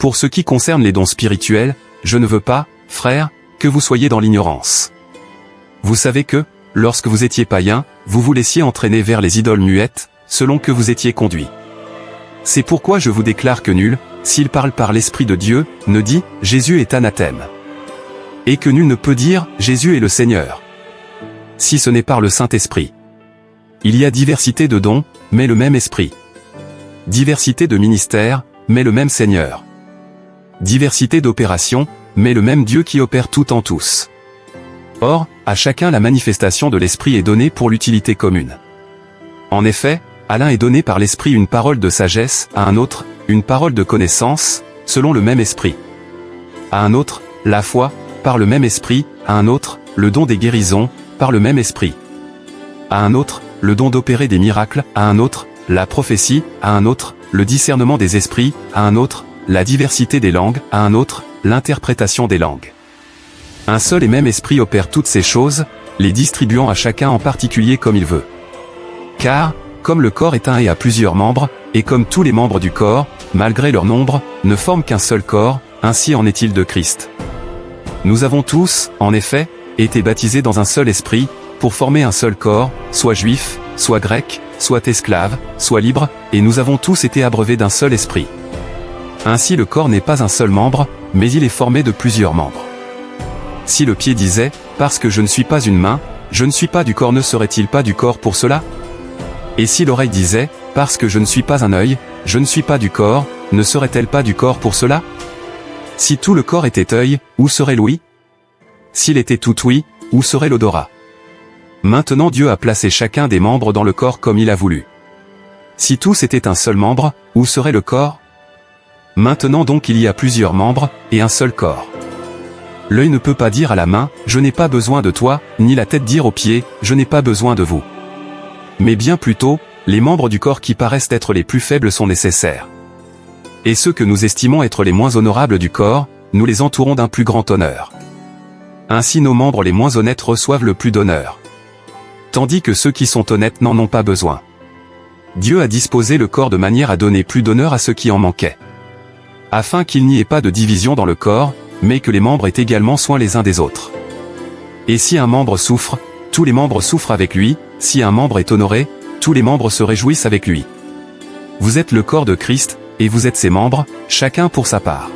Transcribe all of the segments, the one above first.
Pour ce qui concerne les dons spirituels, je ne veux pas, frères, que vous soyez dans l'ignorance. Vous savez que, lorsque vous étiez païens, vous vous laissiez entraîner vers les idoles muettes, selon que vous étiez conduits. C'est pourquoi je vous déclare que nul, s'il parle par l'Esprit de Dieu, ne dit « Jésus est anathème ». Et que nul ne peut dire « Jésus est le Seigneur ». Si ce n'est par le Saint-Esprit. Il y a diversité de dons, mais le même Esprit. Diversité de ministères, mais le même Seigneur. Diversité d'opérations, mais le même Dieu qui opère tout en tous. Or, à chacun la manifestation de l'Esprit est donnée pour l'utilité commune. En effet, à l'un est donné par l'Esprit une parole de sagesse, à un autre, une parole de connaissance, selon le même Esprit. À un autre, la foi, par le même Esprit, à un autre, le don des guérisons, par le même Esprit. À un autre, le don d'opérer des miracles, à un autre, la prophétie, à un autre, le discernement des esprits, à un autre, la diversité des langues, à un autre, l'interprétation des langues. Un seul et même Esprit opère toutes ces choses, les distribuant à chacun en particulier comme il veut. Car, comme le corps est un et a plusieurs membres, et comme tous les membres du corps, malgré leur nombre, ne forment qu'un seul corps, ainsi en est-il de Christ. Nous avons tous, en effet, été baptisés dans un seul esprit, pour former un seul corps, soit juif, soit grec, soit esclave, soit libre, et nous avons tous été abreuvés d'un seul esprit. Ainsi le corps n'est pas un seul membre, mais il est formé de plusieurs membres. Si le pied disait, parce que je ne suis pas une main, je ne suis pas du corps, ne serait-il pas du corps pour cela? Et si l'oreille disait, parce que je ne suis pas un œil, je ne suis pas du corps, ne serait-elle pas du corps pour cela? Si tout le corps était œil, où serait l'ouïe? S'il était tout ouïe, où serait l'odorat? Maintenant Dieu a placé chacun des membres dans le corps comme il a voulu. Si tous étaient un seul membre, où serait le corps? Maintenant donc il y a plusieurs membres, et un seul corps. L'œil ne peut pas dire à la main, je n'ai pas besoin de toi, ni la tête dire aux pieds, je n'ai pas besoin de vous. Mais bien plutôt, les membres du corps qui paraissent être les plus faibles sont nécessaires. Et ceux que nous estimons être les moins honorables du corps, nous les entourons d'un plus grand honneur. Ainsi nos membres les moins honnêtes reçoivent le plus d'honneur. Tandis que ceux qui sont honnêtes n'en ont pas besoin. Dieu a disposé le corps de manière à donner plus d'honneur à ceux qui en manquaient. Afin qu'il n'y ait pas de division dans le corps, mais que les membres aient également soin les uns des autres. Et si un membre souffre, tous les membres souffrent avec lui, si un membre est honoré, tous les membres se réjouissent avec lui. Vous êtes le corps de Christ, et vous êtes ses membres, chacun pour sa part.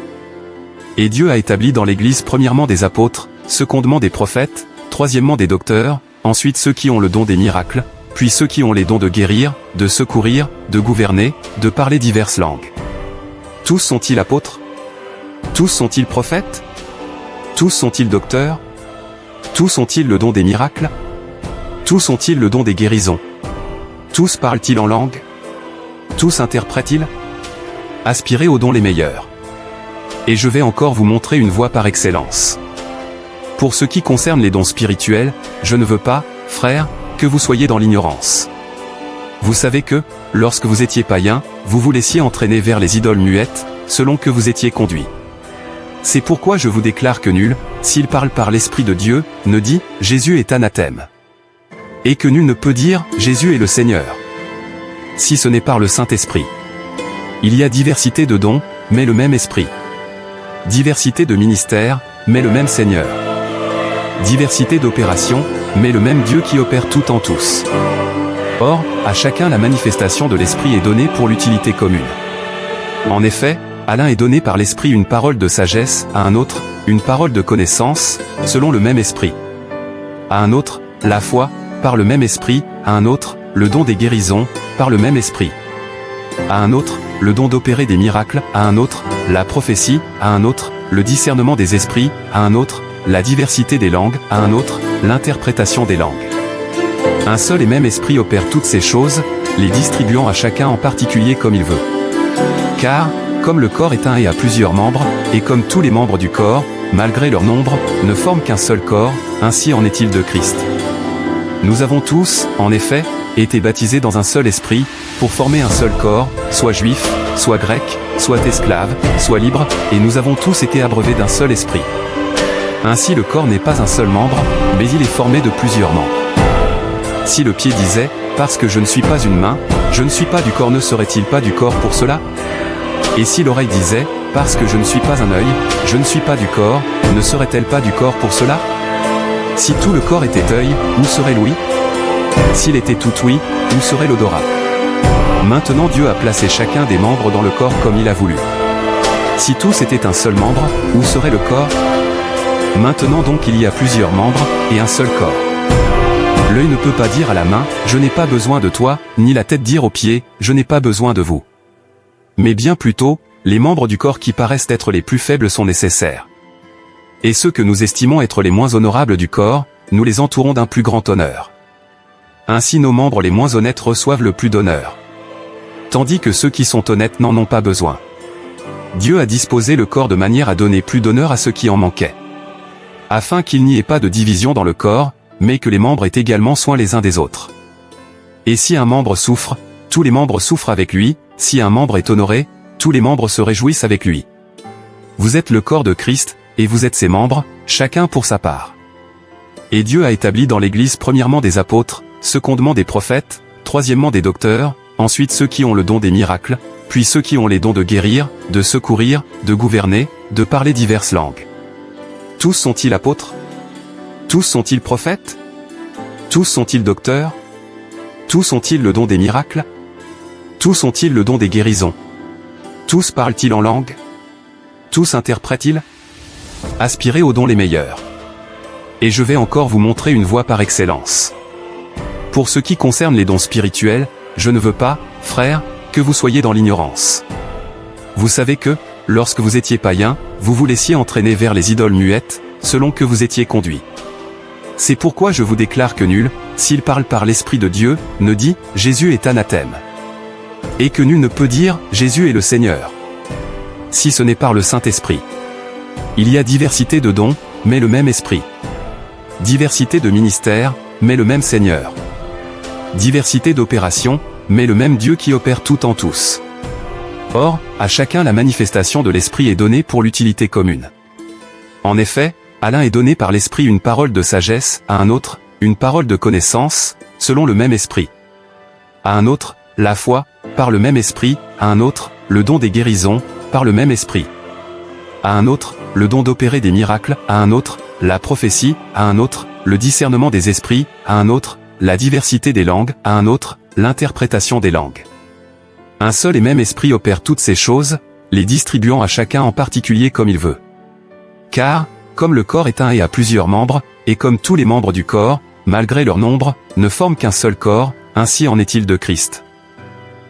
Et Dieu a établi dans l'Église premièrement des apôtres, secondement des prophètes, troisièmement des docteurs, ensuite ceux qui ont le don des miracles, puis ceux qui ont les dons de guérir, de secourir, de gouverner, de parler diverses langues. Tous sont-ils apôtres? Tous sont-ils prophètes? Tous sont-ils docteurs? Tous ont-ils le don des miracles? Tous ont-ils le don des guérisons? Tous parlent-ils en langue? Tous interprètent-ils? Aspirez aux dons les meilleurs. Et je vais encore vous montrer une voie par excellence. Pour ce qui concerne les dons spirituels, je ne veux pas, frères, que vous soyez dans l'ignorance. Vous savez que, lorsque vous étiez païens, vous vous laissiez entraîner vers les idoles muettes, selon que vous étiez conduits. C'est pourquoi je vous déclare que nul, s'il parle par l'Esprit de Dieu, ne dit « Jésus est anathème ». Et que nul ne peut dire « Jésus est le Seigneur ». Si ce n'est par le Saint-Esprit. Il y a diversité de dons, mais le même Esprit. Diversité de ministères, mais le même Seigneur. Diversité d'opérations, mais le même Dieu qui opère tout en tous. Or, à chacun la manifestation de l'Esprit est donnée pour l'utilité commune. En effet, à l'un est donné par l'Esprit une parole de sagesse, à un autre, une parole de connaissance, selon le même Esprit. À un autre, la foi, par le même Esprit, à un autre, le don des guérisons, par le même Esprit. À un autre, le don d'opérer des miracles, à un autre, la prophétie, à un autre, le discernement des esprits, à un autre, la diversité des langues, à un autre, l'interprétation des langues. Un seul et même Esprit opère toutes ces choses, les distribuant à chacun en particulier comme il veut. Car, comme le corps est un et a plusieurs membres, et comme tous les membres du corps, malgré leur nombre, ne forment qu'un seul corps, ainsi en est-il de Christ. Nous avons tous, en effet, été baptisés dans un seul esprit, pour former un seul corps, soit juif, soit grec, soit esclave, soit libre, et nous avons tous été abreuvés d'un seul esprit. Ainsi le corps n'est pas un seul membre, mais il est formé de plusieurs membres. Si le pied disait, parce que je ne suis pas une main, je ne suis pas du corps, ne serait-il pas du corps pour cela? Et si l'oreille disait, parce que je ne suis pas un œil, je ne suis pas du corps, ne serait-elle pas du corps pour cela? Si tout le corps était œil, où serait l'ouïe? S'il était tout ouïe, où serait l'odorat? Maintenant Dieu a placé chacun des membres dans le corps comme il a voulu. Si tous étaient un seul membre, où serait le corps? Maintenant donc il y a plusieurs membres, et un seul corps. L'œil ne peut pas dire à la main, je n'ai pas besoin de toi, ni la tête dire aux pieds, je n'ai pas besoin de vous. Mais bien plutôt, les membres du corps qui paraissent être les plus faibles sont nécessaires. Et ceux que nous estimons être les moins honorables du corps, nous les entourons d'un plus grand honneur. Ainsi nos membres les moins honnêtes reçoivent le plus d'honneur. Tandis que ceux qui sont honnêtes n'en ont pas besoin. Dieu a disposé le corps de manière à donner plus d'honneur à ceux qui en manquaient. Afin qu'il n'y ait pas de division dans le corps, mais que les membres aient également soin les uns des autres. Et si un membre souffre, tous les membres souffrent avec lui, si un membre est honoré, tous les membres se réjouissent avec lui. Vous êtes le corps de Christ, et vous êtes ses membres, chacun pour sa part. Et Dieu a établi dans l'Église premièrement des apôtres, secondement des prophètes, troisièmement des docteurs, ensuite ceux qui ont le don des miracles, puis ceux qui ont les dons de guérir, de secourir, de gouverner, de parler diverses langues. Tous sont-ils apôtres? Tous sont-ils prophètes? Tous sont-ils docteurs? Tous ont-ils le don des miracles? Tous ont-ils le don des guérisons? Tous parlent-ils en langue? Tous interprètent-ils? Aspirez aux dons les meilleurs. Et je vais encore vous montrer une voie par excellence. Pour ce qui concerne les dons spirituels, je ne veux pas, frères, que vous soyez dans l'ignorance. Vous savez que, lorsque vous étiez païens, vous vous laissiez entraîner vers les idoles muettes, selon que vous étiez conduits. C'est pourquoi je vous déclare que nul, s'il parle par l'Esprit de Dieu, ne dit « Jésus est anathème ». Et que nul ne peut dire « Jésus est le Seigneur ». Si ce n'est par le Saint-Esprit. Il y a diversité de dons, mais le même Esprit. Diversité de ministères, mais le même Seigneur. Diversité d'opérations, mais le même Dieu qui opère tout en tous. Or, à chacun la manifestation de l'Esprit est donnée pour l'utilité commune. En effet, à l'un est donné par l'Esprit une parole de sagesse, à un autre, une parole de connaissance, selon le même Esprit. À un autre, la foi, par le même Esprit, à un autre, le don des guérisons, par le même Esprit. À un autre, le don d'opérer des miracles, à un autre, la prophétie, à un autre, le discernement des esprits, à un autre, la diversité des langues, à un autre, l'interprétation des langues. Un seul et même Esprit opère toutes ces choses, les distribuant à chacun en particulier comme il veut. Car, comme le corps est un et a plusieurs membres, et comme tous les membres du corps, malgré leur nombre, ne forment qu'un seul corps, ainsi en est-il de Christ.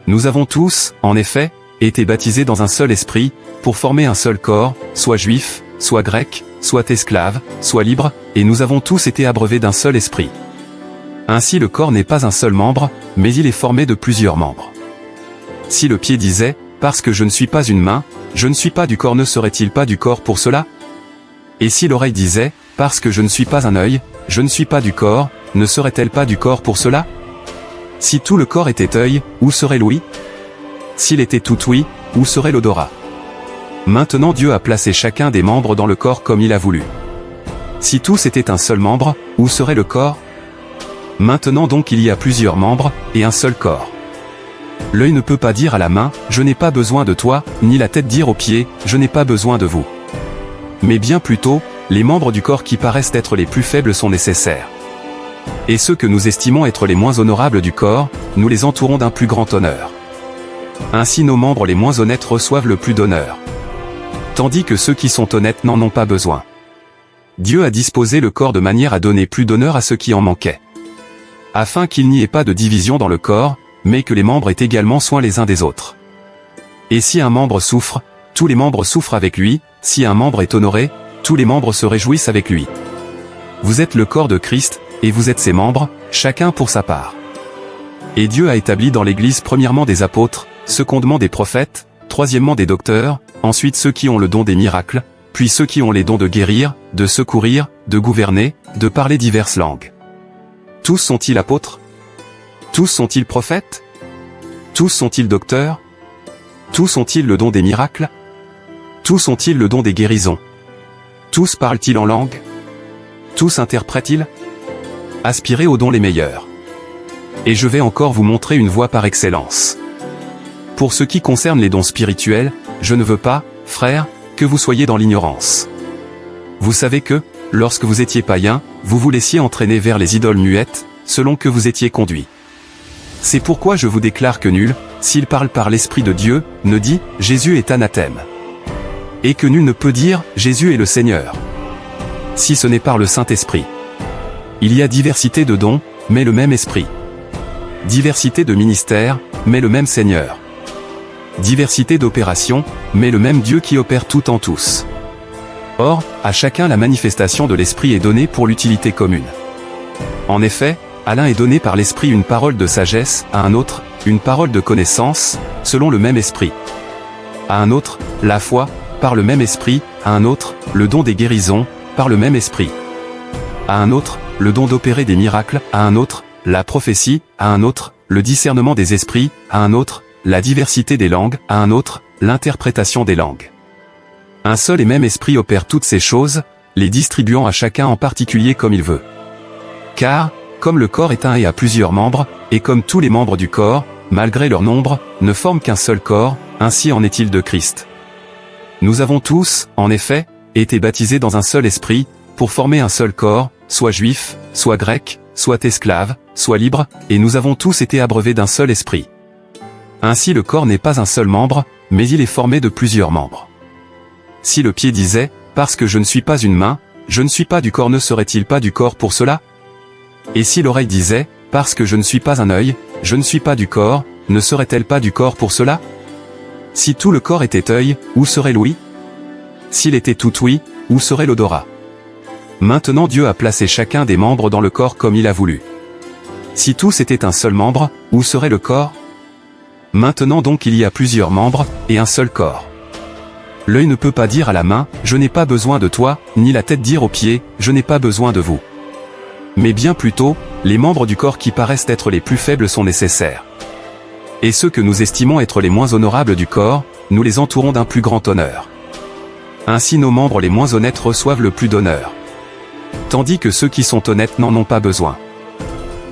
Nous avons tous, en effet, été baptisés dans un seul esprit, pour former un seul corps, soit juif, soit grec, soit esclave, soit libre, et nous avons tous été abreuvés d'un seul esprit. Ainsi le corps n'est pas un seul membre, mais il est formé de plusieurs membres. Si le pied disait, parce que je ne suis pas une main, je ne suis pas du corps, ne serait-il pas du corps pour cela? Et si l'oreille disait, parce que je ne suis pas un œil, je ne suis pas du corps, ne serait-elle pas du corps pour cela? Si tout le corps était œil, où serait l'ouïe? S'il était tout ouïe, où serait l'odorat? Maintenant Dieu a placé chacun des membres dans le corps comme il a voulu. Si tous étaient un seul membre, où serait le corps? Maintenant donc il y a plusieurs membres, et un seul corps. L'œil ne peut pas dire à la main, je n'ai pas besoin de toi, ni la tête dire aux pieds, je n'ai pas besoin de vous. Mais bien plutôt, les membres du corps qui paraissent être les plus faibles sont nécessaires. Et ceux que nous estimons être les moins honorables du corps, nous les entourons d'un plus grand honneur. Ainsi nos membres les moins honnêtes reçoivent le plus d'honneur. Tandis que ceux qui sont honnêtes n'en ont pas besoin. Dieu a disposé le corps de manière à donner plus d'honneur à ceux qui en manquaient. Afin qu'il n'y ait pas de division dans le corps, mais que les membres aient également soin les uns des autres. Et si un membre souffre, tous les membres souffrent avec lui, si un membre est honoré, tous les membres se réjouissent avec lui. Vous êtes le corps de Christ, et vous êtes ses membres, chacun pour sa part. Et Dieu a établi dans l'Église premièrement des apôtres, secondement des prophètes, troisièmement des docteurs, ensuite ceux qui ont le don des miracles, puis ceux qui ont les dons de guérir, de secourir, de gouverner, de parler diverses langues. Tous sont-ils apôtres? Tous sont-ils prophètes? Tous sont-ils docteurs? Tous ont-ils le don des miracles? Tous ont-ils le don des guérisons? Tous parlent-ils en langue? Tous interprètent-ils? Aspirez aux dons les meilleurs. Et je vais encore vous montrer une voie par excellence. Pour ce qui concerne les dons spirituels, je ne veux pas, frères, que vous soyez dans l'ignorance. Vous savez que, lorsque vous étiez païens, vous vous laissiez entraîner vers les idoles muettes, selon que vous étiez conduits. C'est pourquoi je vous déclare que nul, s'il parle par l'Esprit de Dieu, ne dit « Jésus est anathème ». Et que nul ne peut dire « Jésus est le Seigneur », si ce n'est par le Saint-Esprit. Il y a diversité de dons, mais le même Esprit. Diversité de ministères, mais le même Seigneur. Diversité d'opérations, mais le même Dieu qui opère tout en tous. Or, à chacun la manifestation de l'Esprit est donnée pour l'utilité commune. En effet, à l'un est donné par l'Esprit une parole de sagesse, à un autre, une parole de connaissance, selon le même Esprit. À un autre, la foi, par le même Esprit, à un autre, le don des guérisons, par le même Esprit. À un autre, le don d'opérer des miracles, à un autre, la prophétie, à un autre, le discernement des esprits, à un autre, la diversité des langues, à un autre, l'interprétation des langues. Un seul et même Esprit opère toutes ces choses, les distribuant à chacun en particulier comme il veut. Car, comme le corps est un et a plusieurs membres, et comme tous les membres du corps, malgré leur nombre, ne forment qu'un seul corps, ainsi en est-il de Christ. Nous avons tous, en effet, été baptisés dans un seul esprit, pour former un seul corps, soit juif, soit grec, soit esclave, soit libre, et nous avons tous été abreuvés d'un seul esprit. Ainsi le corps n'est pas un seul membre, mais il est formé de plusieurs membres. Si le pied disait, parce que je ne suis pas une main, je ne suis pas du corps, ne serait-il pas du corps pour cela? Et si l'oreille disait, parce que je ne suis pas un œil, je ne suis pas du corps, ne serait-elle pas du corps pour cela? Si tout le corps était œil, où serait l'ouïe? S'il était tout ouïe, où serait l'odorat? Maintenant Dieu a placé chacun des membres dans le corps comme il a voulu. Si tous étaient un seul membre, où serait le corps? Maintenant donc il y a plusieurs membres, et un seul corps. L'œil ne peut pas dire à la main, je n'ai pas besoin de toi, ni la tête dire aux pieds, je n'ai pas besoin de vous. Mais bien plutôt, les membres du corps qui paraissent être les plus faibles sont nécessaires. Et ceux que nous estimons être les moins honorables du corps, nous les entourons d'un plus grand honneur. Ainsi nos membres les moins honnêtes reçoivent le plus d'honneur. Tandis que ceux qui sont honnêtes n'en ont pas besoin.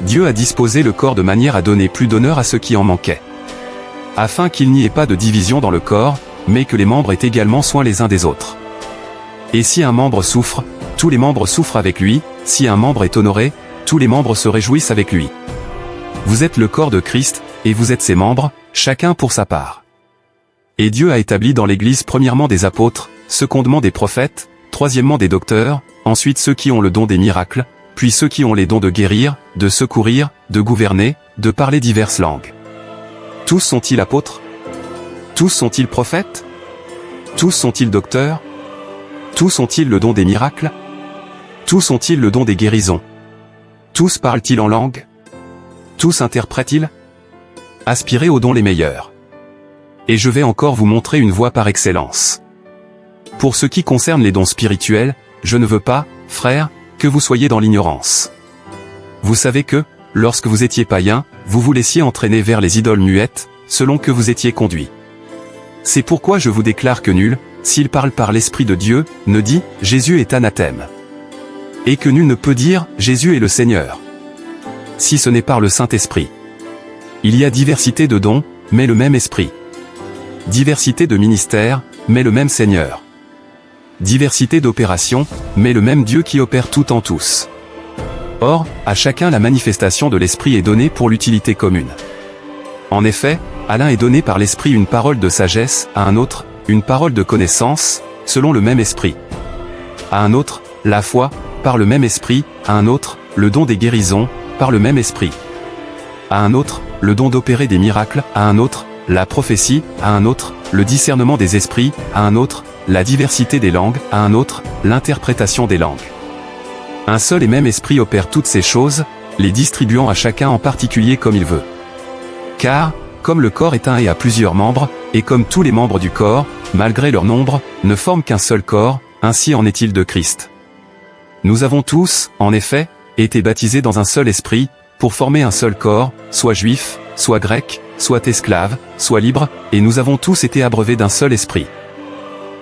Dieu a disposé le corps de manière à donner plus d'honneur à ceux qui en manquaient. Afin qu'il n'y ait pas de division dans le corps, mais que les membres aient également soin les uns des autres. Et si un membre souffre, tous les membres souffrent avec lui, si un membre est honoré, tous les membres se réjouissent avec lui. Vous êtes le corps de Christ, et vous êtes ses membres, chacun pour sa part. Et Dieu a établi dans l'Église premièrement des apôtres, secondement des prophètes, troisièmement des docteurs, ensuite ceux qui ont le don des miracles, puis ceux qui ont les dons de guérir, de secourir, de gouverner, de parler diverses langues. Tous sont-ils apôtres? Tous sont-ils prophètes? Tous sont-ils docteurs? Tous ont-ils le don des miracles? Tous ont-ils le don des guérisons? Tous parlent-ils en langue? Tous interprètent-ils? Aspirez aux dons les meilleurs. Et je vais encore vous montrer une voie par excellence. Pour ce qui concerne les dons spirituels, je ne veux pas, frères, que vous soyez dans l'ignorance. Vous savez que, lorsque vous étiez païens, vous vous laissiez entraîner vers les idoles muettes, selon que vous étiez conduits. C'est pourquoi je vous déclare que nul, s'il parle par l'Esprit de Dieu, ne dit « Jésus est anathème ». Et que nul ne peut dire « Jésus est le Seigneur », si ce n'est par le Saint-Esprit. Il y a diversité de dons, mais le même Esprit. Diversité de ministères, mais le même Seigneur. Diversité d'opérations, mais le même Dieu qui opère tout en tous. Or, à chacun la manifestation de l'Esprit est donnée pour l'utilité commune. En effet, à l'un est donné par l'Esprit une parole de sagesse, à un autre, une parole de connaissance, selon le même Esprit. À un autre, la foi, par le même Esprit, à un autre, le don des guérisons, par le même Esprit. À un autre, le don d'opérer des miracles, à un autre, la prophétie, à un autre, le discernement des esprits, à un autre, la diversité des langues, à un autre, l'interprétation des langues. Un seul et même Esprit opère toutes ces choses, les distribuant à chacun en particulier comme il veut. Car, comme le corps est un et a plusieurs membres, et comme tous les membres du corps, malgré leur nombre, ne forment qu'un seul corps, ainsi en est-il de Christ. Nous avons tous, en effet, été baptisés dans un seul esprit, pour former un seul corps, soit juif, soit grec, soit esclave, soit libre, et nous avons tous été abreuvés d'un seul esprit.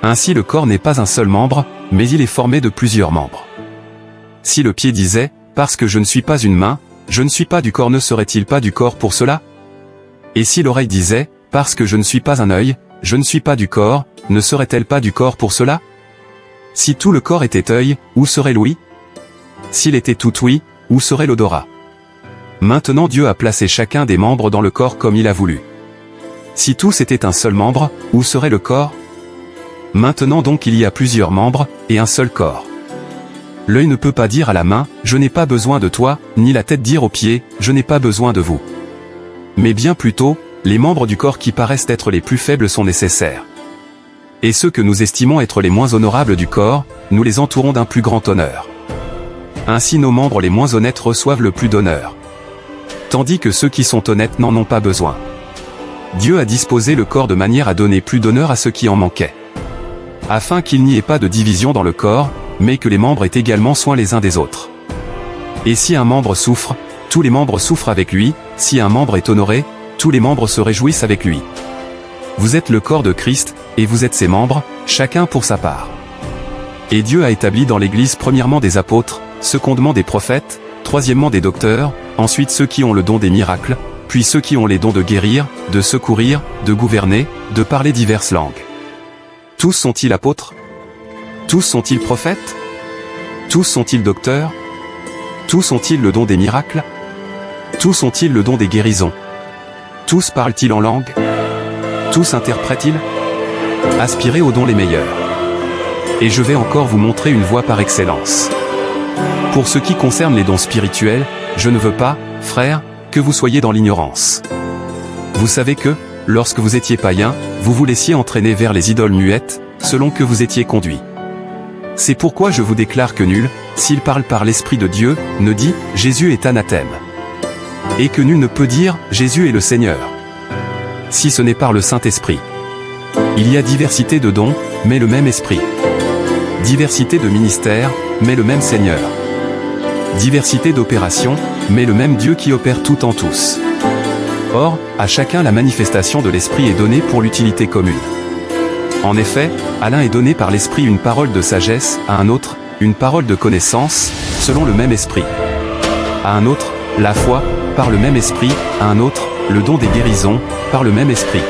Ainsi le corps n'est pas un seul membre, mais il est formé de plusieurs membres. Si le pied disait, parce que je ne suis pas une main, je ne suis pas du corps, ne serait-il pas du corps pour cela? Et si l'oreille disait, parce que je ne suis pas un œil, je ne suis pas du corps, ne serait-elle pas du corps pour cela? Si tout le corps était œil, où serait l'ouïe? S'il était tout ouïe, où serait l'odorat? Maintenant Dieu a placé chacun des membres dans le corps comme il a voulu. Si tous étaient un seul membre, où serait le corps? Maintenant donc il y a plusieurs membres, et un seul corps. L'œil ne peut pas dire à la main, je n'ai pas besoin de toi, ni la tête dire aux pieds, je n'ai pas besoin de vous. Mais bien plutôt, les membres du corps qui paraissent être les plus faibles sont nécessaires. Et ceux que nous estimons être les moins honorables du corps, nous les entourons d'un plus grand honneur. Ainsi nos membres les moins honnêtes reçoivent le plus d'honneur. Tandis que ceux qui sont honnêtes n'en ont pas besoin. Dieu a disposé le corps de manière à donner plus d'honneur à ceux qui en manquaient. Afin qu'il n'y ait pas de division dans le corps, mais que les membres aient également soin les uns des autres. Et si un membre souffre, tous les membres souffrent avec lui, si un membre est honoré, tous les membres se réjouissent avec lui. Vous êtes le corps de Christ, et vous êtes ses membres, chacun pour sa part. Et Dieu a établi dans l'Église premièrement des apôtres, secondement des prophètes, troisièmement des docteurs, ensuite ceux qui ont le don des miracles, puis ceux qui ont les dons de guérir, de secourir, de gouverner, de parler diverses langues. Tous sont-ils apôtres? Tous sont-ils prophètes? Tous sont-ils docteurs? Tous ont-ils le don des miracles? Tous ont-ils le don des guérisons? Tous parlent-ils en langue? Tous interprètent-ils? Aspirez aux dons les meilleurs. Et je vais encore vous montrer une voie par excellence. Pour ce qui concerne les dons spirituels, je ne veux pas, frères, que vous soyez dans l'ignorance. Vous savez que, lorsque vous étiez païens, vous vous laissiez entraîner vers les idoles muettes, selon que vous étiez conduits. C'est pourquoi je vous déclare que nul, s'il parle par l'Esprit de Dieu, ne dit « Jésus est anathème ». Et que nul ne peut dire « Jésus est le Seigneur », si ce n'est par le Saint-Esprit. Il y a diversité de dons, mais le même Esprit. Diversité de ministères, mais le même Seigneur. Diversité d'opérations, mais le même Dieu qui opère tout en tous. Or, à chacun la manifestation de l'Esprit est donnée pour l'utilité commune. En effet, à l'un est donné par l'Esprit une parole de sagesse, à un autre, une parole de connaissance, selon le même Esprit. À un autre, la foi, par le même Esprit, à un autre, le don des guérisons, par le même Esprit.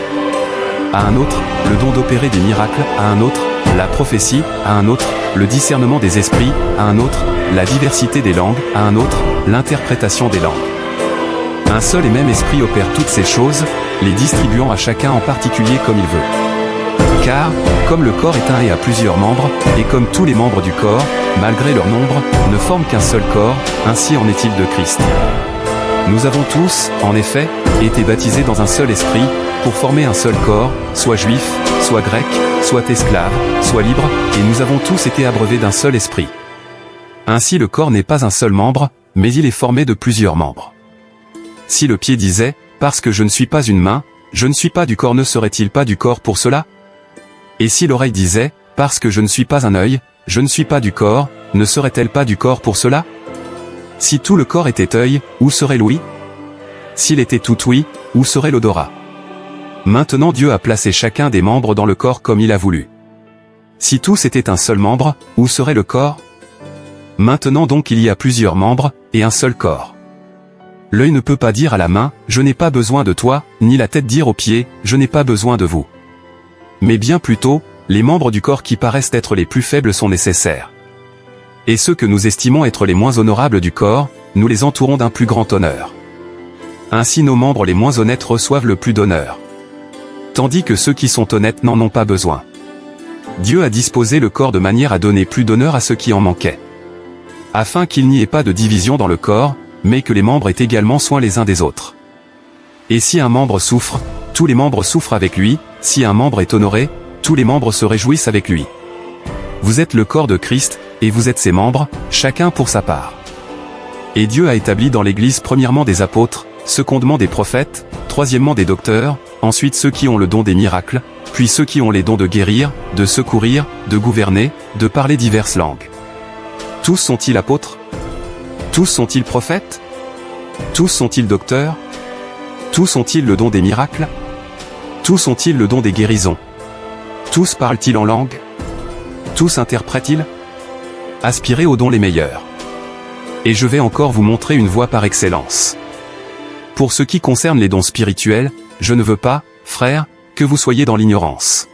À un autre, le don d'opérer des miracles, à un autre, la prophétie, à un autre, le discernement des esprits, à un autre, la diversité des langues, à un autre, l'interprétation des langues. Un seul et même Esprit opère toutes ces choses, les distribuant à chacun en particulier comme il veut. Car, comme le corps est un et a plusieurs membres, et comme tous les membres du corps, malgré leur nombre, ne forment qu'un seul corps, ainsi en est-il de Christ. Nous avons tous, en effet, été baptisés dans un seul esprit, pour former un seul corps, soit juif, soit grec, soit esclave, soit libre, et nous avons tous été abreuvés d'un seul esprit. Ainsi le corps n'est pas un seul membre, mais il est formé de plusieurs membres. Si le pied disait, parce que je ne suis pas une main, je ne suis pas du corps, ne serait-il pas du corps pour cela? Et si l'oreille disait, parce que je ne suis pas un œil, je ne suis pas du corps, ne serait-elle pas du corps pour cela? Si tout le corps était œil, où serait l'ouïe? S'il était tout ouïe, où serait l'odorat? Maintenant Dieu a placé chacun des membres dans le corps comme il a voulu. Si tous étaient un seul membre, où serait le corps? Maintenant donc il y a plusieurs membres, et un seul corps. L'œil ne peut pas dire à la main, je n'ai pas besoin de toi, ni la tête dire aux pieds, je n'ai pas besoin de vous. Mais bien plutôt, les membres du corps qui paraissent être les plus faibles sont nécessaires. Et ceux que nous estimons être les moins honorables du corps, nous les entourons d'un plus grand honneur. Ainsi nos membres les moins honnêtes reçoivent le plus d'honneur. Tandis que ceux qui sont honnêtes n'en ont pas besoin. Dieu a disposé le corps de manière à donner plus d'honneur à ceux qui en manquaient. Afin qu'il n'y ait pas de division dans le corps, mais que les membres aient également soin les uns des autres. Et si un membre souffre, tous les membres souffrent avec lui, si un membre est honoré, tous les membres se réjouissent avec lui. Vous êtes le corps de Christ, et vous êtes ses membres, chacun pour sa part. Et Dieu a établi dans l'Église premièrement des apôtres, secondement des prophètes, troisièmement des docteurs, ensuite ceux qui ont le don des miracles, puis ceux qui ont les dons de guérir, de secourir, de gouverner, de parler diverses langues. Tous sont-ils apôtres? Tous sont-ils prophètes? Tous sont-ils docteurs? Tous ont-ils le don des miracles? Tous ont-ils le don des guérisons? Tous parlent-ils en langue? Tous interprètent-ils? Aspirez aux dons les meilleurs. Et je vais encore vous montrer une voie par excellence. Pour ce qui concerne les dons spirituels, je ne veux pas, frères, que vous soyez dans l'ignorance.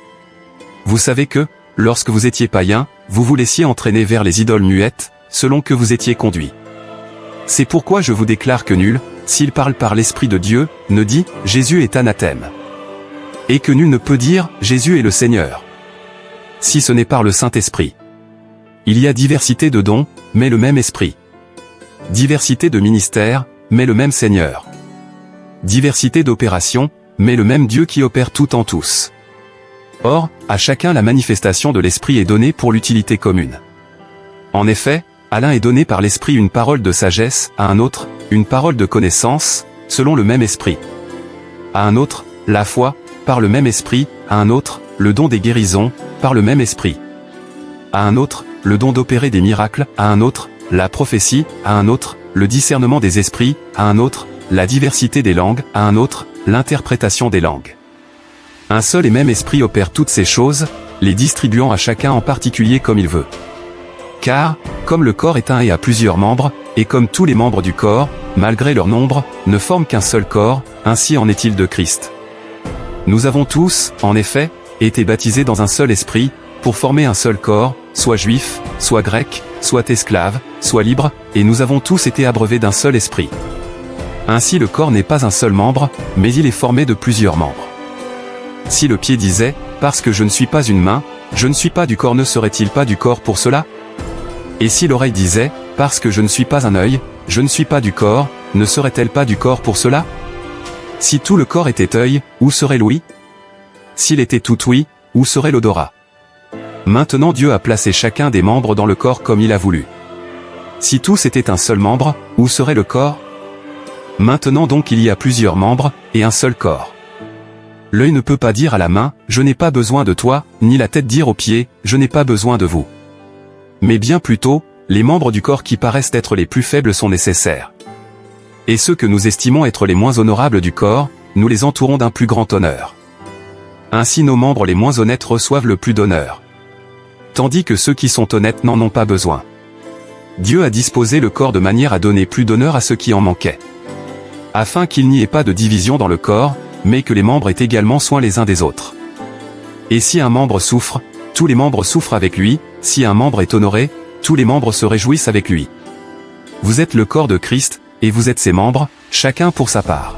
Vous savez que, lorsque vous étiez païen, vous vous laissiez entraîner vers les idoles muettes, selon que vous étiez conduit. C'est pourquoi je vous déclare que nul, s'il parle par l'Esprit de Dieu, ne dit « Jésus est anathème ». Et que nul ne peut dire « Jésus est le Seigneur ». Si ce n'est par le Saint-Esprit. Il y a diversité de dons, mais le même Esprit. Diversité de ministères, mais le même Seigneur. Diversité d'opérations, mais le même Dieu qui opère tout en tous. Or, à chacun la manifestation de l'Esprit est donnée pour l'utilité commune. En effet, à l'un est donné par l'Esprit une parole de sagesse, à un autre, une parole de connaissance, selon le même Esprit. À un autre, la foi, par le même Esprit, à un autre, le don des guérisons, par le même Esprit. À un autre, le don d'opérer des miracles, à un autre, la prophétie, à un autre, le discernement des esprits, à un autre, la diversité des langues, à un autre, l'interprétation des langues. Un seul et même Esprit opère toutes ces choses, les distribuant à chacun en particulier comme il veut. Car, comme le corps est un et a plusieurs membres, et comme tous les membres du corps, malgré leur nombre, ne forment qu'un seul corps, ainsi en est-il de Christ. Nous avons tous, en effet, été baptisés dans un seul esprit, pour former un seul corps, soit juif, soit grec, soit esclave, soit libre, et nous avons tous été abreuvés d'un seul esprit. Ainsi le corps n'est pas un seul membre, mais il est formé de plusieurs membres. Si le pied disait, parce que je ne suis pas une main, je ne suis pas du corps, ne serait-il pas du corps pour cela? Et si l'oreille disait, parce que je ne suis pas un œil, je ne suis pas du corps, ne serait-elle pas du corps pour cela? Si tout le corps était œil, où serait l'ouïe? S'il était tout ouïe, où serait l'odorat? Maintenant Dieu a placé chacun des membres dans le corps comme il a voulu. Si tous étaient un seul membre, où serait le corps? Maintenant donc il y a plusieurs membres, et un seul corps. L'œil ne peut pas dire à la main, je n'ai pas besoin de toi, ni la tête dire aux pieds, je n'ai pas besoin de vous. Mais bien plutôt, les membres du corps qui paraissent être les plus faibles sont nécessaires. Et ceux que nous estimons être les moins honorables du corps, nous les entourons d'un plus grand honneur. Ainsi nos membres les moins honnêtes reçoivent le plus d'honneur. Tandis que ceux qui sont honnêtes n'en ont pas besoin. Dieu a disposé le corps de manière à donner plus d'honneur à ceux qui en manquaient. Afin qu'il n'y ait pas de division dans le corps, mais que les membres aient également soin les uns des autres. Et si un membre souffre, tous les membres souffrent avec lui, si un membre est honoré, tous les membres se réjouissent avec lui. Vous êtes le corps de Christ, et vous êtes ses membres, chacun pour sa part.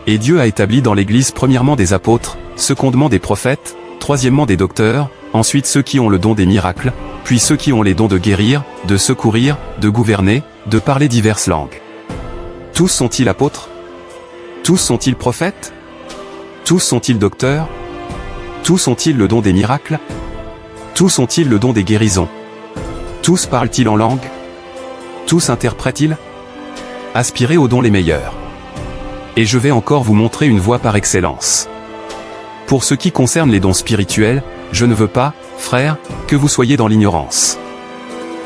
Et Dieu a établi dans l'Église premièrement des apôtres, secondement des prophètes, troisièmement des docteurs, ensuite ceux qui ont le don des miracles, puis ceux qui ont les dons de guérir, de secourir, de gouverner, de parler diverses langues. Tous sont-ils apôtres? Tous sont-ils prophètes? Tous sont-ils docteurs? Tous ont-ils le don des miracles? Tous ont-ils le don des guérisons? Tous parlent-ils en langue? Tous interprètent-ils? Aspirez aux dons les meilleurs. Et je vais encore vous montrer une voie par excellence. Pour ce qui concerne les dons spirituels, je ne veux pas, frères, que vous soyez dans l'ignorance.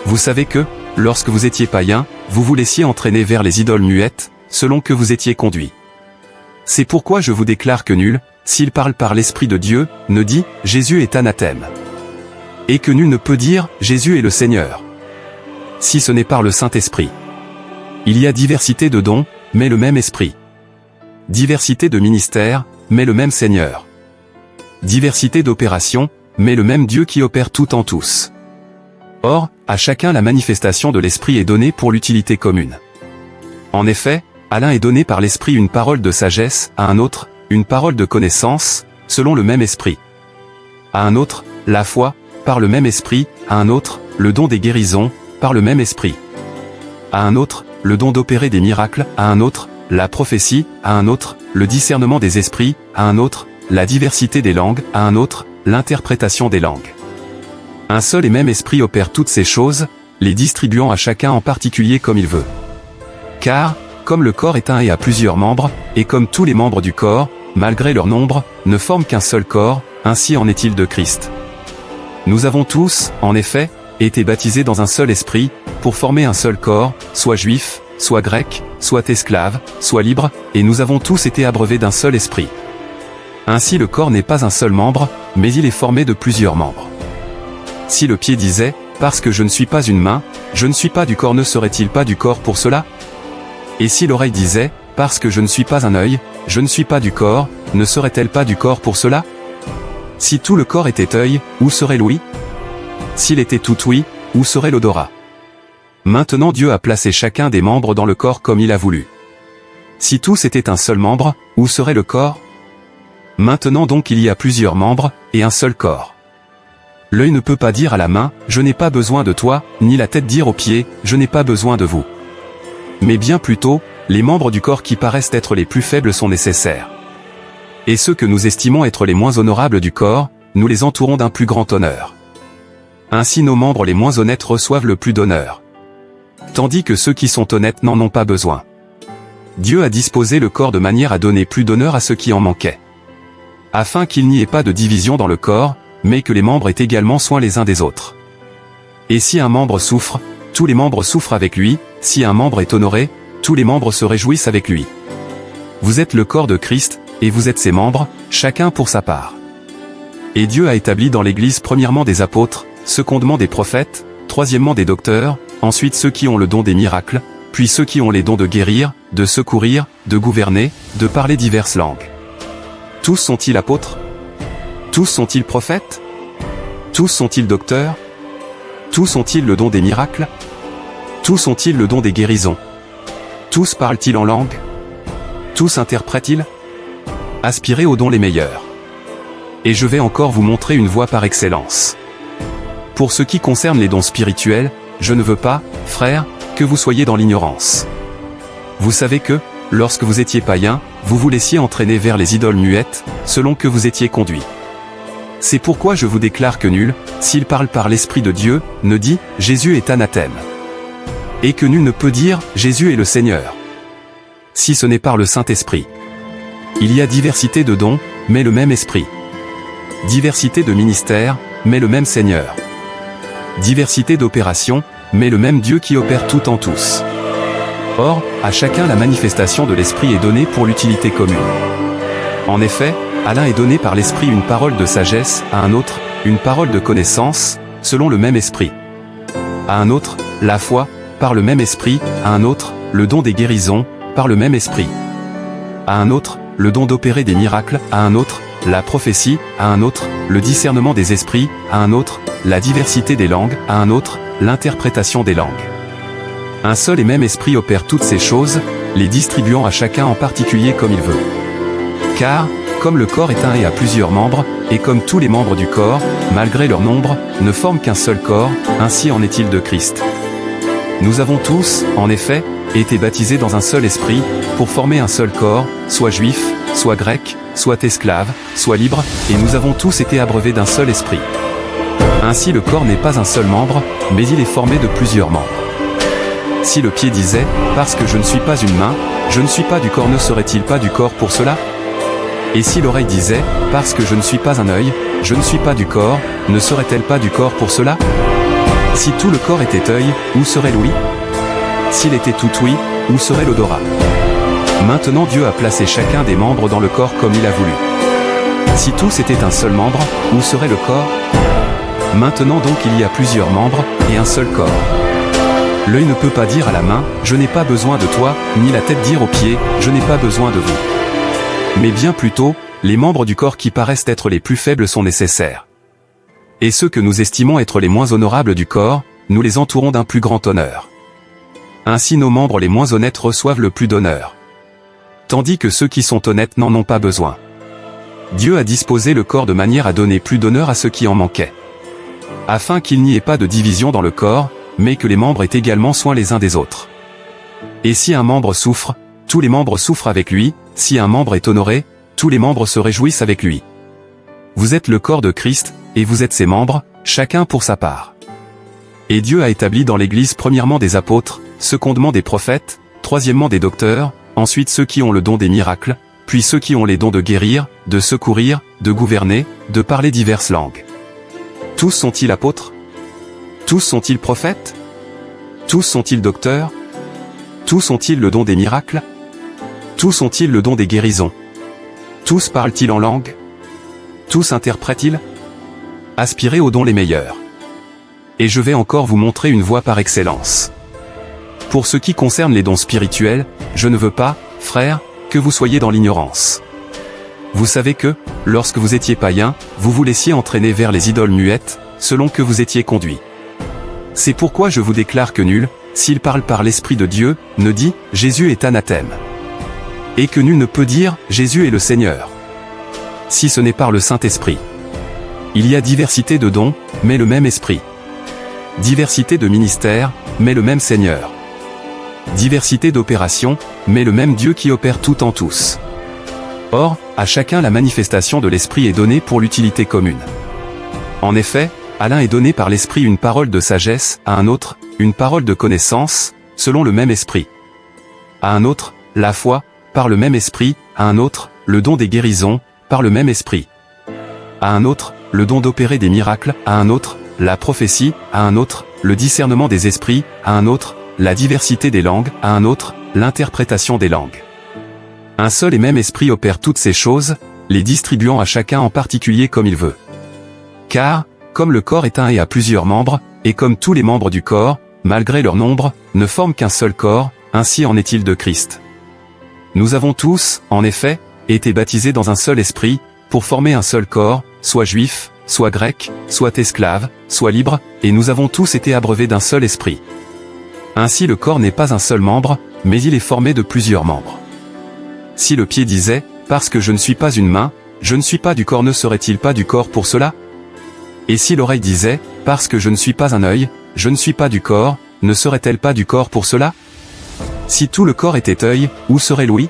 Vous savez que, lorsque vous étiez païens, vous vous laissiez entraîner vers les idoles muettes, selon que vous étiez conduits. C'est pourquoi je vous déclare que nul, s'il parle par l'Esprit de Dieu, ne dit « Jésus est anathème ». Et que nul ne peut dire « Jésus est le Seigneur ». Si ce n'est par le Saint-Esprit. Il y a diversité de dons, mais le même Esprit. Diversité de ministères, mais le même Seigneur. Diversité d'opérations, mais le même Dieu qui opère tout en tous. Or, à chacun la manifestation de l'Esprit est donnée pour l'utilité commune. En effet, à l'un est donné par l'Esprit une parole de sagesse, à un autre, une parole de connaissance, selon le même Esprit. À un autre, la foi, par le même Esprit, à un autre, le don des guérisons, par le même Esprit. À un autre, le don d'opérer des miracles, à un autre, la prophétie, à un autre, le discernement des esprits, à un autre, la diversité des langues, à un autre, l'interprétation des langues. Un seul et même Esprit opère toutes ces choses, les distribuant à chacun en particulier comme il veut. Car, comme le corps est un et a plusieurs membres, et comme tous les membres du corps, malgré leur nombre, ne forment qu'un seul corps, ainsi en est-il de Christ. Nous avons tous, en effet, été baptisés dans un seul esprit, pour former un seul corps, soit juif, soit grec, soit esclave, soit libre, et nous avons tous été abreuvés d'un seul esprit. Ainsi le corps n'est pas un seul membre, mais il est formé de plusieurs membres. Si le pied disait, parce que je ne suis pas une main, je ne suis pas du corps, ne serait-il pas du corps pour cela? Et si l'oreille disait, parce que je ne suis pas un œil, je ne suis pas du corps, ne serait-elle pas du corps pour cela? Si tout le corps était œil, où serait l'ouïe? S'il était tout ouïe, où serait l'odorat? Maintenant Dieu a placé chacun des membres dans le corps comme il a voulu. Si tous étaient un seul membre, où serait le corps? Maintenant donc il y a plusieurs membres, et un seul corps. L'œil ne peut pas dire à la main, je n'ai pas besoin de toi, ni la tête dire aux pieds, je n'ai pas besoin de vous. Mais bien plutôt, les membres du corps qui paraissent être les plus faibles sont nécessaires. Et ceux que nous estimons être les moins honorables du corps, nous les entourons d'un plus grand honneur. Ainsi nos membres les moins honnêtes reçoivent le plus d'honneur. Tandis que ceux qui sont honnêtes n'en ont pas besoin. Dieu a disposé le corps de manière à donner plus d'honneur à ceux qui en manquaient. Afin qu'il n'y ait pas de division dans le corps, mais que les membres aient également soin les uns des autres. Et si un membre souffre, tous les membres souffrent avec lui, si un membre est honoré, tous les membres se réjouissent avec lui. Vous êtes le corps de Christ, et vous êtes ses membres, chacun pour sa part. Et Dieu a établi dans l'Église premièrement des apôtres, secondement des prophètes, troisièmement des docteurs, ensuite ceux qui ont le don des miracles, puis ceux qui ont les dons de guérir, de secourir, de gouverner, de parler diverses langues. Tous sont-ils apôtres? Tous sont-ils prophètes? Tous sont-ils docteurs? Tous ont-ils le don des miracles? Tous ont-ils le don des guérisons? Tous parlent-ils en langue? Tous interprètent-ils? Aspirez aux dons les meilleurs. Et je vais encore vous montrer une voie par excellence. Pour ce qui concerne les dons spirituels, je ne veux pas, frères, que vous soyez dans l'ignorance. Vous savez que, lorsque vous étiez païens, vous vous laissiez entraîner vers les idoles muettes, selon que vous étiez conduits. C'est pourquoi je vous déclare que nul, s'il parle par l'Esprit de Dieu, ne dit « Jésus est anathème ». Et que nul ne peut dire « Jésus est le Seigneur », si ce n'est par le Saint-Esprit. Il y a diversité de dons, mais le même Esprit. Diversité de ministères, mais le même Seigneur. Diversité d'opérations, mais le même Dieu qui opère tout en tous. Or, à chacun la manifestation de l'Esprit est donnée pour l'utilité commune. En effet, à l'un est donné par l'Esprit une parole de sagesse, à un autre, une parole de connaissance, selon le même Esprit. À un autre, la foi, par le même Esprit, à un autre, le don des guérisons, par le même Esprit. À un autre, le don d'opérer des miracles, à un autre, la prophétie, à un autre, le discernement des esprits, à un autre, la diversité des langues, à un autre, l'interprétation des langues. Un seul et même Esprit opère toutes ces choses, les distribuant à chacun en particulier comme il veut. Car, comme le corps est un et a plusieurs membres, et comme tous les membres du corps, malgré leur nombre, ne forment qu'un seul corps, ainsi en est-il de Christ. Nous avons tous, en effet, été baptisés dans un seul esprit, pour former un seul corps, soit juif, soit grec, soit esclave, soit libre, et nous avons tous été abreuvés d'un seul esprit. Ainsi le corps n'est pas un seul membre, mais il est formé de plusieurs membres. Si le pied disait, parce que je ne suis pas une main, je ne suis pas du corps, ne serait-il pas du corps pour cela? Et si l'oreille disait, parce que je ne suis pas un œil, je ne suis pas du corps, ne serait-elle pas du corps pour cela? Si tout le corps était œil, où serait l'ouïe? S'il était tout ouïe, où serait l'odorat? Maintenant Dieu a placé chacun des membres dans le corps comme il a voulu. Si tous étaient un seul membre, où serait le corps? Maintenant donc il y a plusieurs membres, et un seul corps. L'œil ne peut pas dire à la main, je n'ai pas besoin de toi, ni la tête dire aux pieds, je n'ai pas besoin de vous. Mais bien plutôt, les membres du corps qui paraissent être les plus faibles sont nécessaires. Et ceux que nous estimons être les moins honorables du corps, nous les entourons d'un plus grand honneur. Ainsi nos membres les moins honnêtes reçoivent le plus d'honneur. Tandis que ceux qui sont honnêtes n'en ont pas besoin. Dieu a disposé le corps de manière à donner plus d'honneur à ceux qui en manquaient. Afin qu'il n'y ait pas de division dans le corps, mais que les membres aient également soin les uns des autres. Et si un membre souffre, tous les membres souffrent avec lui, si un membre est honoré, tous les membres se réjouissent avec lui. Vous êtes le corps de Christ, et vous êtes ses membres, chacun pour sa part. Et Dieu a établi dans l'Église premièrement des apôtres, secondement des prophètes, troisièmement des docteurs, ensuite ceux qui ont le don des miracles, puis ceux qui ont les dons de guérir, de secourir, de gouverner, de parler diverses langues. Tous sont-ils apôtres? Tous sont-ils prophètes? Tous sont-ils docteurs? Tous ont-ils le don des miracles? Tous ont-ils le don des guérisons? Tous parlent-ils en langue? Tous interprètent-ils? Aspirez aux dons les meilleurs. Et je vais encore vous montrer une voie par excellence. Pour ce qui concerne les dons spirituels, je ne veux pas, frères, que vous soyez dans l'ignorance. vous savez que, lorsque vous étiez païen, vous vous laissiez entraîner vers les idoles muettes, selon que vous étiez conduit. C'est pourquoi je vous déclare que nul, s'il parle par l'Esprit de Dieu, ne dit « Jésus est anathème ». Et que nul ne peut dire « Jésus est le Seigneur ». Si ce n'est par le Saint-Esprit. Il y a diversité de dons, mais le même Esprit. Diversité de ministères, mais le même Seigneur. Diversité d'opérations, mais le même Dieu qui opère tout en tous. Or, à chacun la manifestation de l'Esprit est donnée pour l'utilité commune. En effet, à l'un est donné par l'Esprit une parole de sagesse, à un autre, une parole de connaissance, selon le même Esprit. À un autre, la foi, par le même Esprit, à un autre, le don des guérisons, par le même Esprit. À un autre, le don d'opérer des miracles, à un autre, la prophétie, à un autre, le discernement des esprits, à un autre, la diversité des langues, à un autre, l'interprétation des langues. Un seul et même Esprit opère toutes ces choses, les distribuant à chacun en particulier comme il veut. Car, comme le corps est un et a plusieurs membres, et comme tous les membres du corps, malgré leur nombre, ne forment qu'un seul corps, ainsi en est-il de Christ. Nous avons tous, en effet, été baptisés dans un seul esprit, pour former un seul corps, soit juif, soit grec, soit esclave, soit libre, et nous avons tous été abreuvés d'un seul esprit. Ainsi le corps n'est pas un seul membre, mais il est formé de plusieurs membres. Si le pied disait, parce que je ne suis pas une main, je ne suis pas du corps, ne serait-il pas du corps pour cela? Et si l'oreille disait, parce que je ne suis pas un œil, je ne suis pas du corps, ne serait-elle pas du corps pour cela? Si tout le corps était œil, où serait l'ouïe?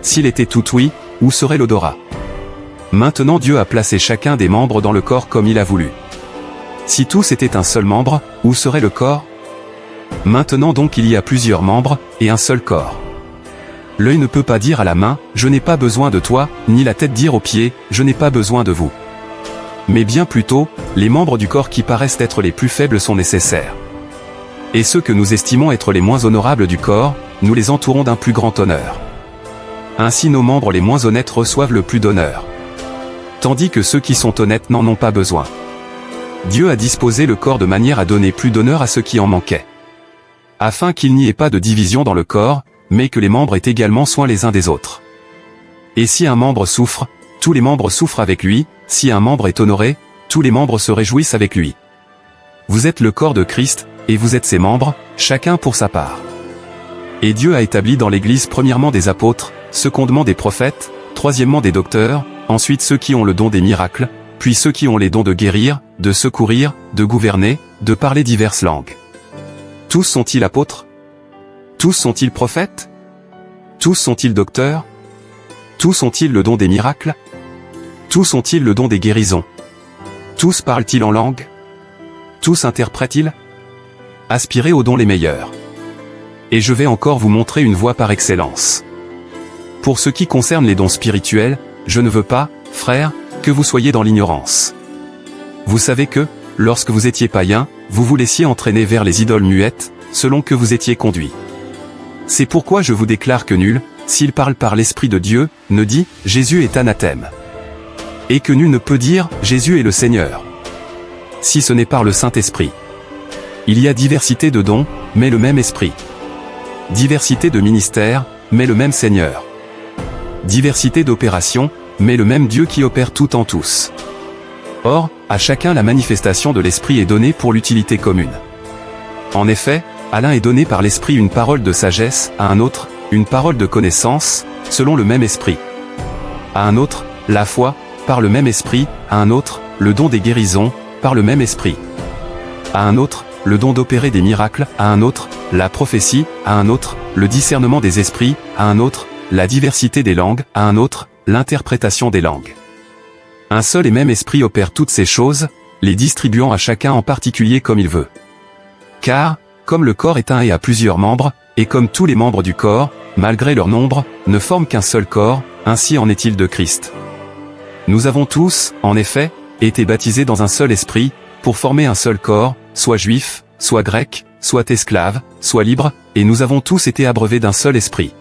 S'il était tout ouïe, où serait l'odorat? Maintenant Dieu a placé chacun des membres dans le corps comme il a voulu. Si tous étaient un seul membre, où serait le corps? Maintenant donc il y a plusieurs membres, et un seul corps. L'œil ne peut pas dire à la main, je n'ai pas besoin de toi, ni la tête dire aux pieds, je n'ai pas besoin de vous. Mais bien plutôt, les membres du corps qui paraissent être les plus faibles sont nécessaires. Et ceux que nous estimons être les moins honorables du corps, nous les entourons d'un plus grand honneur. Ainsi nos membres les moins honnêtes reçoivent le plus d'honneur. Tandis que ceux qui sont honnêtes n'en ont pas besoin. Dieu a disposé le corps de manière à donner plus d'honneur à ceux qui en manquaient. Afin qu'il n'y ait pas de division dans le corps, mais que les membres aient également soin les uns des autres. Et si un membre souffre, tous les membres souffrent avec lui, si un membre est honoré, tous les membres se réjouissent avec lui. Vous êtes le corps de Christ, et vous êtes ses membres, chacun pour sa part. Et Dieu a établi dans l'Église premièrement des apôtres, secondement des prophètes, troisièmement des docteurs, ensuite ceux qui ont le don des miracles, puis ceux qui ont les dons de guérir, de secourir, de gouverner, de parler diverses langues. Tous sont-ils apôtres? Tous sont-ils prophètes? Tous sont-ils docteurs? Tous ont-ils le don des miracles? Tous ont-ils le don des guérisons? Tous parlent-ils en langue? Tous interprètent-ils? Aspirez aux dons les meilleurs. Et je vais encore vous montrer une voie par excellence. Pour ce qui concerne les dons spirituels, je ne veux pas, frères, que vous soyez dans l'ignorance. Vous savez que, lorsque vous étiez païens, vous vous laissiez entraîner vers les idoles muettes, selon que vous étiez conduits. C'est pourquoi je vous déclare que nul, s'il parle par l'Esprit de Dieu, ne dit « Jésus est anathème ». Et que nul ne peut dire « Jésus est le Seigneur ». Si ce n'est par le Saint-Esprit. Il y a diversité de dons, mais le même Esprit. Diversité de ministères, mais le même Seigneur. Diversité d'opérations, mais le même Dieu qui opère tout en tous. Or, à chacun la manifestation de l'Esprit est donnée pour l'utilité commune. En effet, à l'un est donné par l'Esprit une parole de sagesse, à un autre, une parole de connaissance, selon le même Esprit. À un autre, la foi, par le même Esprit, à un autre, le don des guérisons, par le même Esprit. À un autre, le don d'opérer des miracles, à un autre, la prophétie, à un autre, le discernement des esprits, à un autre, la diversité des langues, à un autre, l'interprétation des langues. Un seul et même Esprit opère toutes ces choses, les distribuant à chacun en particulier comme il veut. Car, comme le corps est un et a plusieurs membres, et comme tous les membres du corps, malgré leur nombre, ne forment qu'un seul corps, ainsi en est-il de Christ. Nous avons tous, en effet, été baptisés dans un seul esprit, pour former un seul corps, soit juif, soit grec, soit esclave, soit libre, et nous avons tous été abreuvés d'un seul esprit.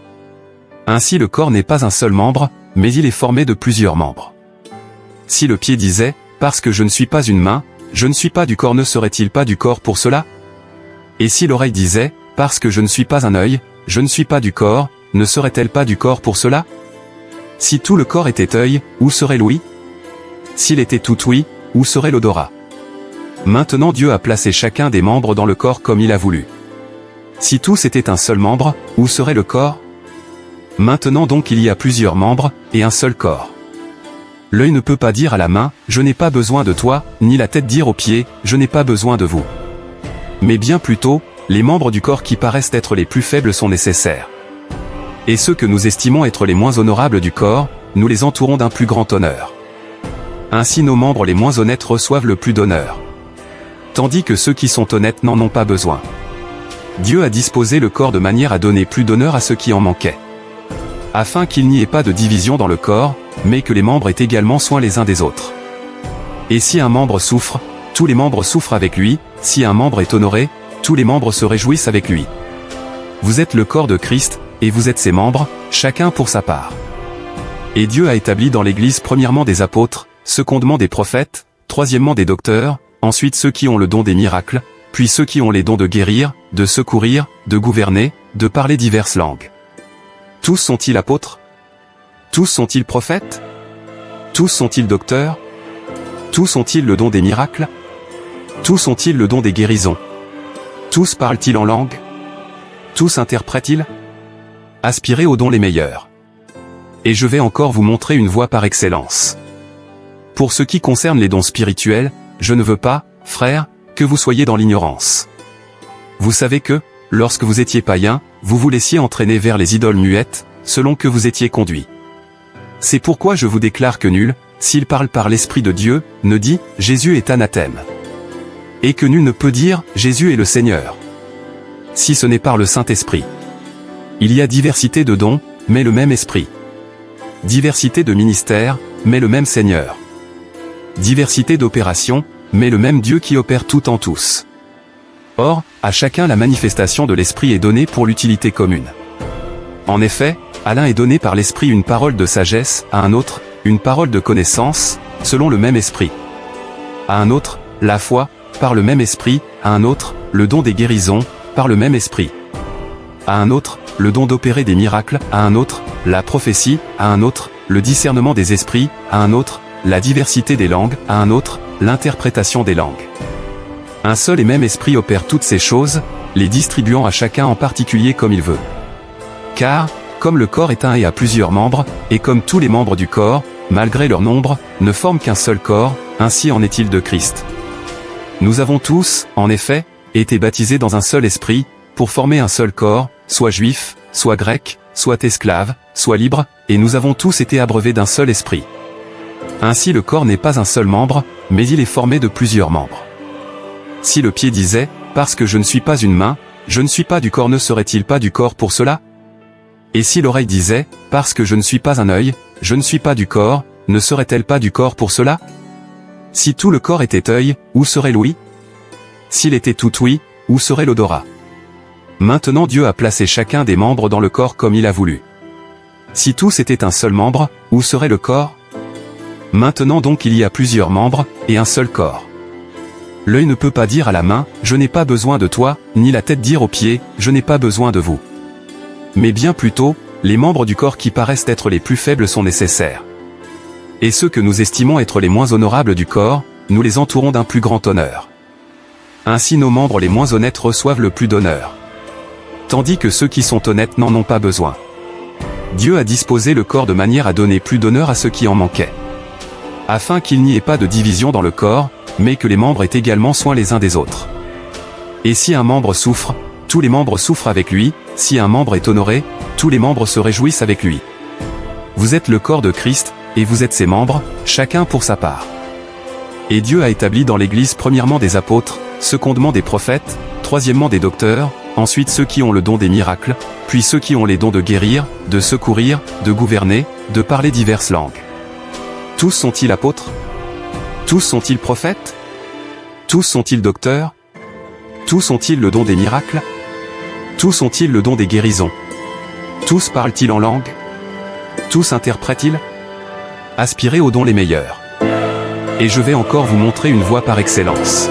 Ainsi le corps n'est pas un seul membre, mais il est formé de plusieurs membres. Si le pied disait, parce que je ne suis pas une main, je ne suis pas du corps, ne serait-il pas du corps pour cela? Et si l'oreille disait, parce que je ne suis pas un œil, je ne suis pas du corps, ne serait-elle pas du corps pour cela? Si tout le corps était œil, où serait l'ouïe? S'il était tout ouïe, où serait l'odorat? Maintenant Dieu a placé chacun des membres dans le corps comme il a voulu. Si tous étaient un seul membre, où serait le corps? Maintenant donc il y a plusieurs membres, et un seul corps. L'œil ne peut pas dire à la main, je n'ai pas besoin de toi, ni la tête dire aux pieds, je n'ai pas besoin de vous. Mais bien plutôt, les membres du corps qui paraissent être les plus faibles sont nécessaires. Et ceux que nous estimons être les moins honorables du corps, nous les entourons d'un plus grand honneur. Ainsi nos membres les moins honnêtes reçoivent le plus d'honneur. Tandis que ceux qui sont honnêtes n'en ont pas besoin. Dieu a disposé le corps de manière à donner plus d'honneur à ceux qui en manquaient. Afin qu'il n'y ait pas de division dans le corps, mais que les membres aient également soin les uns des autres. Et si un membre souffre, tous les membres souffrent avec lui, si un membre est honoré, tous les membres se réjouissent avec lui. Vous êtes le corps de Christ, et vous êtes ses membres, chacun pour sa part. Et Dieu a établi dans l'Église premièrement des apôtres, secondement des prophètes, troisièmement des docteurs, ensuite ceux qui ont le don des miracles, puis ceux qui ont les dons de guérir, de secourir, de gouverner, de parler diverses langues. Tous sont-ils apôtres? Tous sont-ils prophètes? Tous sont-ils docteurs? Tous ont-ils le don des miracles? Tous ont-ils le don des guérisons? Tous parlent-ils en langue? Tous interprètent-ils? Aspirez aux dons les meilleurs. Et je vais encore vous montrer une voie par excellence. Pour ce qui concerne les dons spirituels, je ne veux pas, frères, que vous soyez dans l'ignorance. Vous savez que, lorsque vous étiez païens, vous vous laissiez entraîner vers les idoles muettes, selon que vous étiez conduits. C'est pourquoi je vous déclare que nul, s'il parle par l'Esprit de Dieu, ne dit « Jésus est anathème ». Et que nul ne peut dire « Jésus est le Seigneur ». Si ce n'est par le Saint-Esprit. Il y a diversité de dons, mais le même Esprit. Diversité de ministères, mais le même Seigneur. Diversité d'opérations, mais le même Dieu qui opère tout en tous. Or, à chacun la manifestation de l'Esprit est donnée pour l'utilité commune. En effet, à l'un est donné par l'Esprit une parole de sagesse, à un autre, une parole de connaissance, selon le même Esprit. À un autre, la foi, par le même Esprit, à un autre, le don des guérisons, par le même Esprit. À un autre, le don d'opérer des miracles, à un autre, la prophétie, à un autre, le discernement des esprits, à un autre, la diversité des langues, à un autre, l'interprétation des langues. Un seul et même Esprit opère toutes ces choses, les distribuant à chacun en particulier comme il veut. Car, comme le corps est un et a plusieurs membres, et comme tous les membres du corps, malgré leur nombre, ne forment qu'un seul corps, ainsi en est-il de Christ. Nous avons tous, en effet, été baptisés dans un seul esprit, pour former un seul corps, soit juif, soit grec, soit esclave, soit libre, et nous avons tous été abreuvés d'un seul esprit. Ainsi le corps n'est pas un seul membre, mais il est formé de plusieurs membres. Si le pied disait, parce que je ne suis pas une main, je ne suis pas du corps, ne serait-il pas du corps pour cela? Et si l'oreille disait, parce que je ne suis pas un œil, je ne suis pas du corps, ne serait-elle pas du corps pour cela? Si tout le corps était œil, où serait l'ouïe? S'il était tout ouïe, où serait l'odorat? Maintenant Dieu a placé chacun des membres dans le corps comme il a voulu. Si tous étaient un seul membre, où serait le corps? Maintenant donc il y a plusieurs membres, et un seul corps. L'œil ne peut pas dire à la main, je n'ai pas besoin de toi, ni la tête dire aux pieds, je n'ai pas besoin de vous. Mais bien plutôt, les membres du corps qui paraissent être les plus faibles sont nécessaires. Et ceux que nous estimons être les moins honorables du corps, nous les entourons d'un plus grand honneur. Ainsi nos membres les moins honnêtes reçoivent le plus d'honneur. Tandis que ceux qui sont honnêtes n'en ont pas besoin. Dieu a disposé le corps de manière à donner plus d'honneur à ceux qui en manquaient. Afin qu'il n'y ait pas de division dans le corps, mais que les membres aient également soin les uns des autres. Et si un membre souffre, tous les membres souffrent avec lui, si un membre est honoré, tous les membres se réjouissent avec lui. Vous êtes le corps de Christ, et vous êtes ses membres, chacun pour sa part. Et Dieu a établi dans l'Église premièrement des apôtres, secondement des prophètes, troisièmement des docteurs, ensuite ceux qui ont le don des miracles, puis ceux qui ont les dons de guérir, de secourir, de gouverner, de parler diverses langues. Tous sont-ils apôtres? Tous sont-ils prophètes? Tous sont-ils docteurs? Tous ont-ils le don des miracles? Tous ont-ils le don des guérisons? Tous parlent-ils en langue? Tous interprètent-ils? Aspirez aux dons les meilleurs. Et je vais encore vous montrer une voie par excellence.